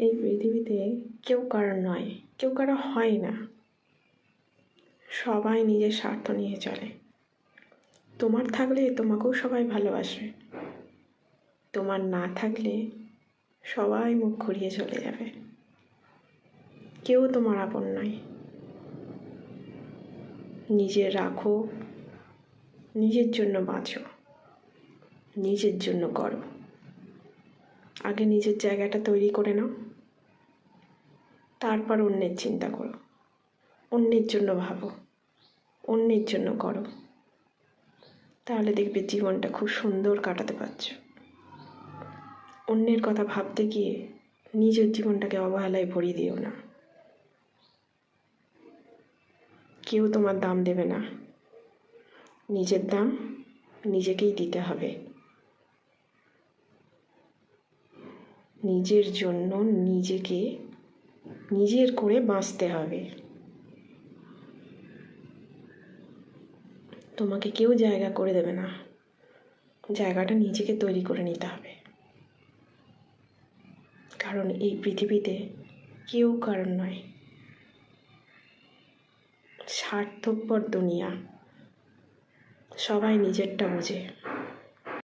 এই পৃথিবীতে কেউ কারো নয়, কেউ কারো হয় না। সবাই নিজের স্বার্থ নিয়ে চলে। তোমার থাকলে তোমাকেও সবাই ভালোবাসবে, তোমার না থাকলে সবাই মুখ ঘুরিয়ে চলে যাবে। কেউ তোমার আপন নয়। নিজের রাখো, নিজের জন্য বাঁচো, নিজের জন্য করো। আগে নিজের জায়গাটা তৈরি করে নাও, তারপর অন্যের চিন্তা করো, অন্যের জন্য ভাবো, অন্যের জন্য করো। তাহলে দেখবে জীবনটা খুব সুন্দর কাটাতে পারছো। অন্যের কথা ভাবতে গিয়ে নিজের জীবনটাকে অবহেলায় ভরিয়ে দিও না। কেউ তোমার দাম দেবে না। নিজের দাম নিজেকেই দিতে হবে। নিজের জন্য নিজেকে নিজের করে বাঁচতে হবে। তোমাকে কেউ জায়গা করে দেবে না, জায়গাটা নিজেকে তৈরি করে নিতে হবে। কারণ এই পৃথিবীতে কেউ কারণ নয়। স্বার্থপর দুনিয়া, সবাই নিজেরটা বোঝে।